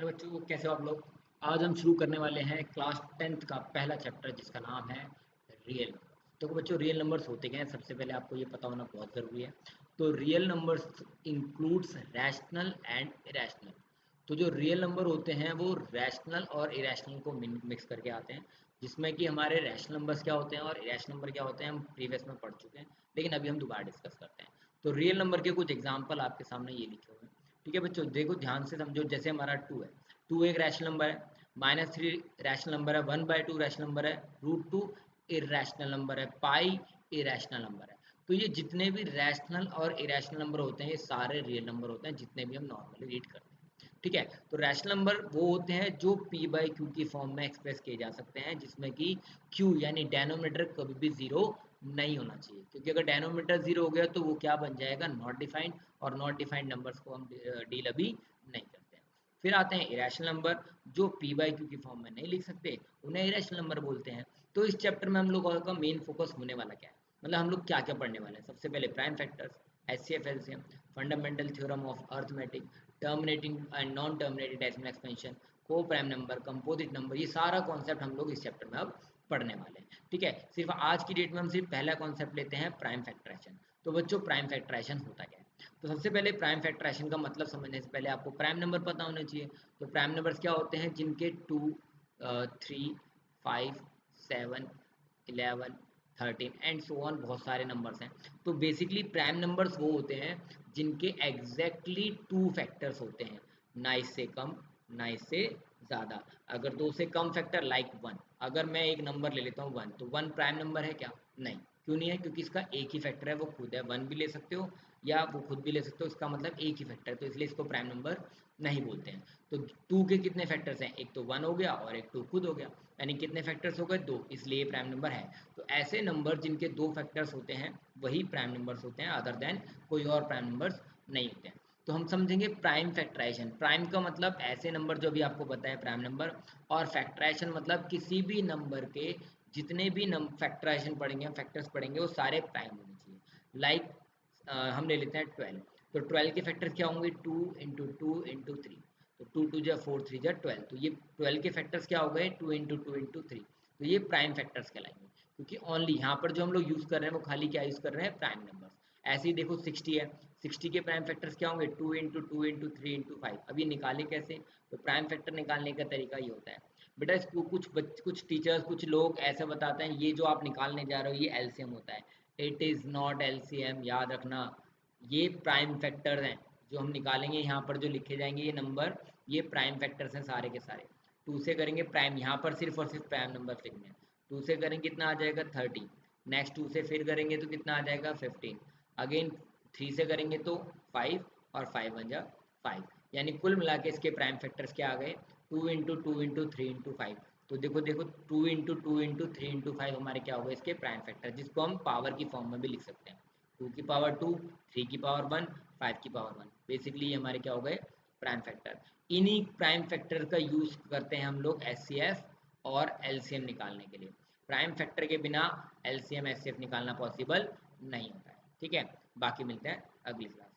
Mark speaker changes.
Speaker 1: Hello बच्चों, कैसे हो आप लोग। आज हम शुरू करने वाले हैं क्लास 10th का पहला चैप्टर जिसका नाम है रियल नंबर्स। तो बच्चों, रियल नंबर्स होते क्या हैं, सबसे पहले आपको ये पता होना बहुत ज़रूरी है। तो real numbers includes rational and irrational. तो जो रियल नंबर होते हैं वो रैशनल और इरेशनल को मिक्स करके आते हैं, जिसमें कि हमारे रैशनल नंबर्स क्या होते हैं और इरेशनल नंबर क्या होते हैं हम प्रीवियस में पढ़ चुके हैं, लेकिन अभी हम दोबारा डिस्कस करते हैं। तो रियल नंबर के कुछ एग्जाम्पल आपके सामने ये लिखे हुए हैं। ठीक है बच्चों, देखो ध्यान से समझो। जैसे हमारा 2 है, 2 एक रैशनल नंबर है, -3 रैशनल नंबर है, 1/2 रैशनल नंबर है, √2 इरेशनल नंबर है, पाई इरेशनल नंबर है। तो ये जितने भी रैशनल और इरेशनल नंबर होते हैं ये सारे रियल नंबर होते हैं, जितने भी हम नॉर्मली रीड करते हैं। ठीक है, तो रैशनल नंबर वो होते हैं जो p/q की फॉर्म में एक्सप्रेस किए जा सकते हैं, जिसमें कि q यानी डेनोमीटर कभी भी जीरो नहीं होना चाहिए, क्योंकि अगर डेनोमीटर जीरो हो गया तो वो क्या बन जाएगा, नॉट डिफाइंड। और नॉट डिफाइंड नंबर्स को हम डील अभी नहीं करते हैं। फिर आते हैं इरेशनल नंबर, जो p/q की फॉर्म में नहीं लिख सकते, उन्हें इरेशनल नंबर बोलते हैं। तो इस चैप्टर में हम लोगों का मेन फोकस होने वाला क्या है, मतलब हम लोग क्या क्या पढ़ने वाले हैं। सबसे पहले prime factors, HCF LCM, fundamental theorem of arithmetic, terminating and non terminated decimal expansion, को प्राइम नंबर, कंपोजिट नंबर, ये सारा कॉन्सेप्ट हम लोग इस चैप्टर में अब पढ़ने वाले हैं। ठीक है, सिर्फ आज की डेट में हम सिर्फ पहला कॉन्सेप्ट लेते हैं, प्राइम फैक्टराइजेशन। तो बच्चों, प्राइम फैक्टराइजेशन होता क्या है। तो सबसे पहले प्राइम फैक्टराइजेशन का मतलब समझने से पहले आपको प्राइम नंबर पता होना चाहिए। तो प्राइम नंबर्स क्या होते हैं, जिनके 2, 3, 5, 7, 11, 13 एंड सो ऑन बहुत सारे नंबर्स हैं। तो बेसिकली प्राइम नंबर्स वो होते हैं जिनके एग्जैक्टली 2 फैक्टर्स होते हैं, ना इससे कम ना इससे ज़्यादा। अगर 2 से कम फैक्टर लाइक 1, अगर मैं एक नंबर ले लेता हूँ 1, तो 1 प्राइम नंबर है क्या, नहीं। क्यों नहीं है, क्योंकि इसका एक ही फैक्टर है, वो खुद है। 1 भी ले सकते हो या वो खुद भी ले सकते हो, इसका मतलब एक ही फैक्टर है, तो इसलिए इसको प्राइम नंबर नहीं बोलते हैं। तो 2 के कितने फैक्टर्स हैं, एक तो 1 हो गया और एक 2 खुद हो गया, यानी कितने फैक्टर्स हो गए, 2, इसलिए प्राइम नंबर है। तो ऐसे नंबर जिनके 2 फैक्टर्स होते हैं वही प्राइम नंबर्स होते हैं, अदर देन कोई और प्राइम नंबर्स नहीं होते हैं। तो हम समझेंगे प्राइम फैक्टराइजेशन। प्राइम का मतलब ऐसे नंबर जो भी आपको पता है प्राइम नंबर, और फैक्टराइजेशन मतलब किसी भी नंबर के जितने भी फैक्टराइजेशन पढ़ेंगे, हम फैक्टर्स पढ़ेंगे, वो सारे प्राइम होने चाहिए। लाइक हम ले लेते हैं 12। तो 12 के फैक्टर्स क्या होंगे, 2 इंटू 2 इंटू 3। तो 2 2 जा 4, 3 जा 12। तो ये 12 के फैक्टर्स क्या हो गए, 2 इंटू 2 इंटू 3। तो ये प्राइम फैक्टर्स कहलाएंगे, क्योंकि ओनली यहाँ पर जो हम लोग यूज़ कर रहे हैं वो खाली क्या यूज़ कर रहे हैं, प्राइम नंबर्स। ऐसे ही देखो 60 है, 60 के प्राइम फैक्टर्स क्या होंगे, 2 इंटू 2 इंटू 3 इंटू 5। अब ये निकाले कैसे, तो प्राइम फैक्टर निकालने का तरीका ये होता है बेटा। इसको कुछ टीचर्स, कुछ लोग ऐसे बताते हैं ये जो आप निकालने जा रहे हो ये एलसीएम होता है। इट इज़ नॉट एलसीएम, याद रखना। ये प्राइम फैक्टर हैं जो हम निकालेंगे, यहाँ पर जो लिखे जाएंगे ये नंबर, ये प्राइम फैक्टर्स हैं सारे के सारे। 2 से करेंगे प्राइम, यहाँ पर सिर्फ और सिर्फ प्राइम नंबर लिखने हैं। 2 से करेंगे कितना आ जाएगा, 30। नेक्स्ट 2 से फिर करेंगे तो कितना आ जाएगा, 15। अगेन 3 से करेंगे तो 5, और 5 बन जा 5। यानी कुल मिला के इसके प्राइम फैक्टर्स क्या आ गए, 2 इंटू 2 इंटू 3 इंटू 5। तो देखो देखो, 2 इंटू 2 इंटू 3 इंटू 5 हमारे क्या हो गए, इसके प्राइम फैक्टर, जिसको हम पावर की फॉर्म में भी लिख सकते हैं। 2 की पावर 2, 3 की पावर 1, 5 की पावर 1। बेसिकली ये हमारे क्या हो गए, प्राइम फैक्टर। इन्हीं प्राइम फैक्टर का यूज़ करते हैं हम लोग एचसीएफ और एलसीएम निकालने के लिए। प्राइम फैक्टर के बिना एलसीएम एचसीएफ निकालना पॉसिबल नहीं होता है। ठीक है, बाकी मिलते हैं अगली क्लास।